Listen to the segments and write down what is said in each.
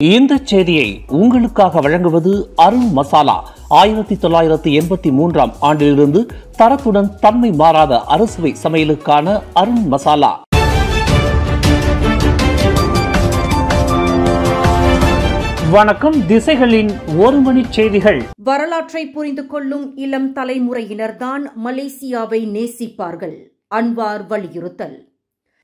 இந்த செய்தியை உங்களுக்காக வழங்குவது அருண் மசாலா. 1983 ஆண்டிலிருந்து தரத்துடன் தன்மை மாறாத அறுசுவை சமையலுக்கான அருண் மசாலா. வணக்கம். திசைகளின் ஒரு மணி செய்திகள். வரலாற்றை புரிந்து கொள்ளும் இளம் தலைமுறையினர்தான் மலேசியாவை நேசிப்பார்கள். அன்வார் வலியுறுத்தல்.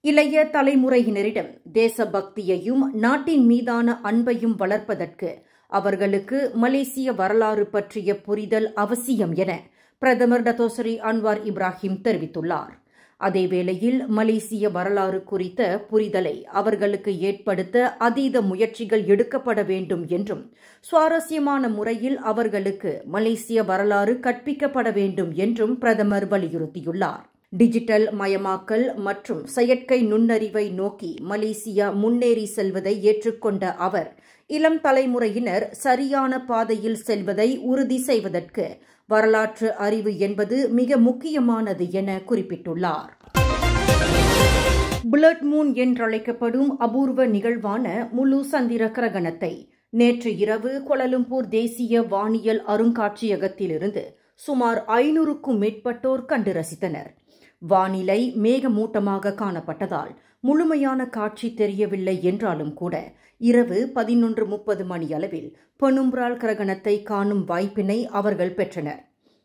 இளைய தலைமுறையினரிடம் தேசபக்தியையும் நாட்டின் மீதான அன்பையும் வளர்ப்பதற்கு அவர்களுக்கு மலேசிய வரலாறு பற்றிய புரிதல் அவசியம் என பிரதமர் டத்தோசரி அன்வார் இப்ராஹிம் தெரிவித்துள்ளார். அதேவேளையில் மலேசிய வரலாறு குறித்த புரிதலை அவர்களுக்கு ஏற்படுத்த அதீத முயற்சிகள் எடுக்கப்பட வேண்டும் என்றும் சுவாரஸ்யமான முறையில் அவர்களுக்கு மலேசிய வரலாறு கற்பிக்கப்பட வேண்டும் என்றும் பிரதமர் வலியுறுத்தியுள்ளார். டிஜிட்டல் மயமாக்கல் மற்றும் செயற்கை நுண்ணறிவை நோக்கி மலேசியா முன்னேறி செல்வதை ஏற்றுக்கொண்ட அவர், இளம் தலைமுறையினர் சரியான பாதையில் செல்வதை உறுதி செய்வதற்கு வரலாற்று அறிவு என்பது மிக முக்கியமானது என குறிப்பிட்டுள்ளார். பிளட் மூன் என்றழைக்கப்படும் அபூர்வ நிகழ்வான முழு சந்திர கிரகணத்தை நேற்று இரவு கோலாலம்பூர் தேசிய வானியல் அருங்காட்சியகத்திலிருந்து சுமார் 500க்கும் மேற்பட்டோர் கண்டு ரசித்தனர். வானிலை மேகமூட்டமாக காணப்பட்டதால் முழுமையான காட்சி தெரியவில்லை என்றாலும் கூட இரவு 11:30 மணியளவில் பெனும்பிரால் கிரகணத்தை காணும் வாய்ப்பினை அவர்கள் பெற்றனர்.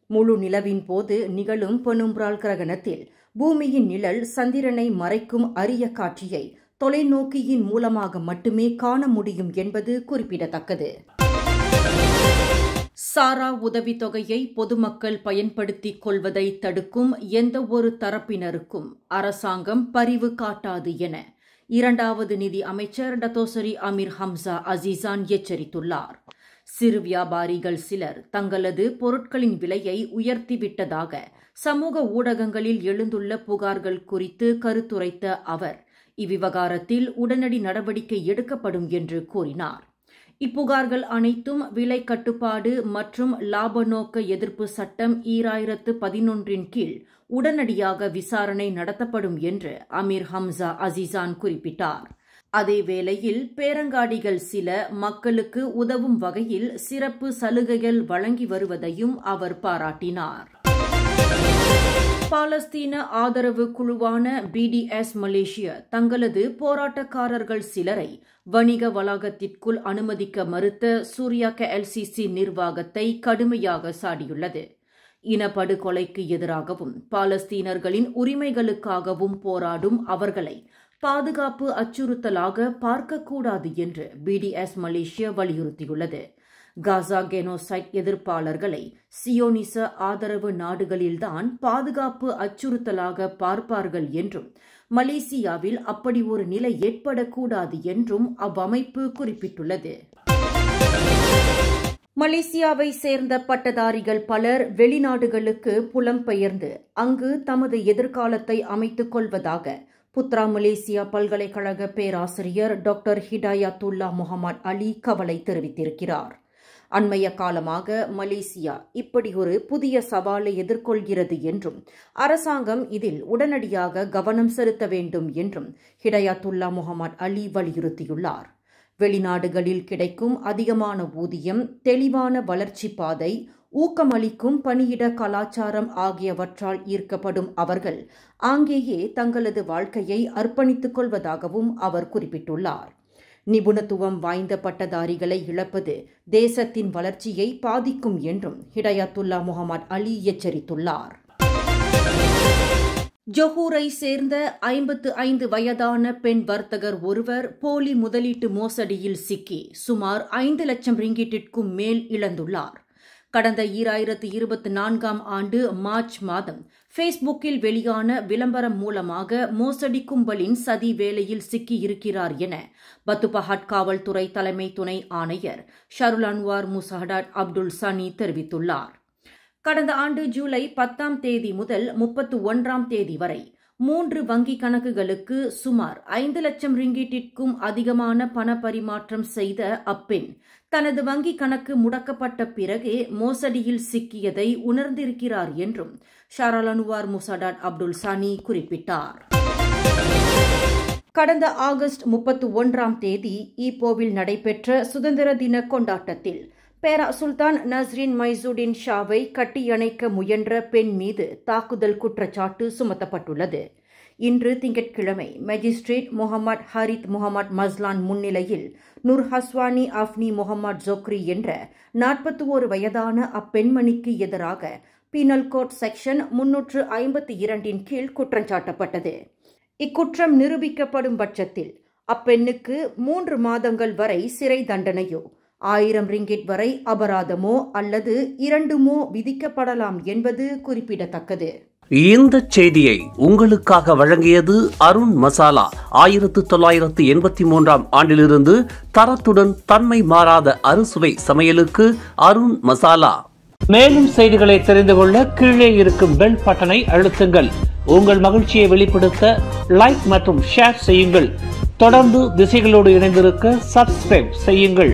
முழு நிலவின் போது நிகழும் பெனும்பிரால் கிரகணத்தில் பூமியின் நிழல் சந்திரனை மறைக்கும் அரிய காட்சியை தொலைநோக்கியின் மூலமாக மட்டுமே காண முடியும் என்பது குறிப்பிடத்தக்கது. சாரா உதவித்தொகையை பொதுமக்கள் பயன்படுத்திக் கொள்வதை தடுக்கும் எந்தவொரு தரப்பினருக்கும் அரசாங்கம் பரிவு காட்டாது என 2வது நிதி அமைச்சர் டத்தோசரி அமீர் ஹம்சா அசீசான் எச்சரித்துள்ளார். சிறு வியாபாரிகள் சிலர் தங்களது பொருட்களின் விலையை உயர்த்திவிட்டதாக சமூக ஊடகங்களில் எழுந்துள்ள புகார்கள் குறித்து கருத்துரைத்த அவர், இவ்விவகாரத்தில் உடனடி நடவடிக்கை எடுக்கப்படும் என்று கூறினார். இப்புகார்கள் அனைத்தும் விலை கட்டுப்பாடு மற்றும் லாப நோக்க எதிர்ப்பு சட்டம் 2011 கீழ் உடனடியாக விசாரணை நடத்தப்படும் என்று அமீர் ஹம்சா அசீசான் குறிப்பிட்டார். அதேவேளையில் பேரங்காடிகள் சில மக்களுக்கு உதவும் வகையில் சிறப்பு சலுகைகள் வழங்கி வருவதையும் அவர் பாராட்டினார். பாலஸ்தீன ஆதரவு குழுவான பிடிஎஸ் மலேசியா தங்களது போராட்டக்காரர்கள் சிலரை வணிக வளாகத்திற்குள் அனுமதிக்க மறுத்த சூர்யா KLCC நிர்வாகத்தை கடுமையாக சாடியுள்ளது. இனப்படுகொலைக்கு எதிராகவும் பாலஸ்தீனர்களின் உரிமைகளுக்காகவும் போராடும் அவர்களை பாதுகாப்பு அச்சுறுத்தலாக பார்க்கக்கூடாது என்று பிடிஎஸ் மலேசியா வலியுறுத்தியுள்ளது. காசா கெனோசைட் எதிர்ப்பாளர்களை சியோனிச ஆதரவு நாடுகளில்தான் பாதுகாப்பு அச்சுறுத்தலாக பார்ப்பார்கள் என்றும் மலேசியாவில் அப்படி ஒரு நிலை ஏற்படக்கூடாது என்றும் அவ்வமைப்பு குறிப்பிட்டுள்ளது. மலேசியாவை சேர்ந்த பட்டதாரிகள் பலர் வெளிநாடுகளுக்கு புலம்பெயர்ந்து அங்கு தமது எதிர்காலத்தை அமைத்துக் கொள்வதாக புத்ரா மலேசியா பல்கலைக்கழக பேராசிரியர் டாக்டர் ஹிடாயத்துல்லா முகமது அலி கவலை தெரிவித்திருக்கிறார். அண்மைய காலமாக மலேசியா இப்படி ஒரு புதிய சவாலை எதிர்கொள்கிறது என்றும் அரசாங்கம் இதில் உடனடியாக கவனம் செலுத்த வேண்டும் என்றும் ஹிடாயத்துல்லா முகமது அலி வலியுறுத்தியுள்ளார். வெளிநாடுகளில் கிடைக்கும் அதிகமான ஊதியம், தெளிவான வளர்ச்சி பாதை, ஊக்கமளிக்கும் பணியிட கலாச்சாரம் ஆகியவற்றால் ஈர்க்கப்படும் அவர்கள் அங்கேயே தங்களது வாழ்க்கையை அர்ப்பணித்துக் கொள்வதாகவும் அவர் குறிப்பிட்டுள்ளார். நிபுணத்துவம் வாய்ந்த பட்டதாரிகளை இழப்பது தேசத்தின் வளர்ச்சியை பாதிக்கும் என்றும் ஹிடாயத்துல்லா முகமது அலி எச்சரித்துள்ளார். ஜொஹூரை சேர்ந்த 55 வயதான பெண் வர்த்தகர் ஒருவர் போலி முதலீட்டு மோசடியில் சிக்கி சுமார் 5 லட்சம் ரிங்கிட்டிற்கும் மேல் இழந்துள்ளார். கடந்த 2024 ஆண்டு மார்ச் மாதம் ஃபேஸ்புக்கில் வெளியான விளம்பரம் மூலமாக மோசடி கும்பலின் சதி வேலையில் சிக்கியிருக்கிறார் என பத்துபஹாட் காவல்துறை தலைமை துணை ஆணையர் ஷருல் அன்வார் முசாடாட் அப்துல் சனி தெரிவித்துள்ளார். கடந்த ஆண்டு ஜூலை 10ஆம் தேதி முதல் 31ஆம் தேதி வரை 3 வங்கிக் கணக்குகளுக்கு சுமார் 5 லட்சம் ரிங்கிட்டிற்கும் அதிகமான பண பரிமாற்றம் செய்த அப்பெண் தனது வங்கிக் கணக்கு முடக்கப்பட்ட பிறகே மோசடியில் சிக்கியதை உணர்ந்திருக்கிறார் என்றும் ஷருல் அன்வார் முசாடாட் அப்துல் சனி குறிப்பிட்டார். கடந்த ஆகஸ்ட் 31ஆம் தேதி ஈப்போவில் நடைபெற்ற சுதந்திர தின கொண்டாட்டத்தில் பேரா சுல்தான் நஸ்ரின் மைசூடின் ஷாவை கட்டியணைக்க முயன்ற பெண் மீது தாக்குதல் குற்றச்சாட்டு சுமத்தப்பட்டுள்ளது. இன்று திங்கட்கிழமை மேஜிஸ்ட்ரேட் முகமது ஹரித் முகமது மஸ்லான் முன்னிலையில் நூர் ஹஸ்வானி அஃப்னி முகமது ஜோக்ரி என்ற 41 வயதான அப்பெண்மணிக்கு எதிராக பீனல் கோட் செக்ஷன் 352 கீழ் குற்றஞ்சாட்டப்பட்டது. இக்குற்றம் நிரூபிக்கப்படும் பட்சத்தில் அப்பெண்ணுக்கு 3 மாதங்கள் வரை சிறை தண்டனையோ 1000 ரிங்கிட் வரை அபராதமோ அல்லது 2மோ விதிக்கப்படலாம் என்பது குறிப்பிடத்தக்கது. இந்த செய்தியை உங்களுக்காக வழங்கியது அருண் மசாலா. 1983ஆம் ஆண்டிலிருந்து தரத்துடன் தன்மை மாறாத அறுசுவை சமையலுக்கு அருண் மசாலா. மேலும் செய்திகளை தெரிந்து கொள்ள கீழே இருக்கும் பெல் பட்டனை அழுத்துங்கள். உங்கள் மகிழ்ச்சியை வெளிப்படுத்த லைக் மற்றும் ஷேர் செய்யுங்கள். தொடர்ந்து திசைகளோடு இணைந்திருக்க சப்ஸ்கிரைப் செய்யுங்கள்.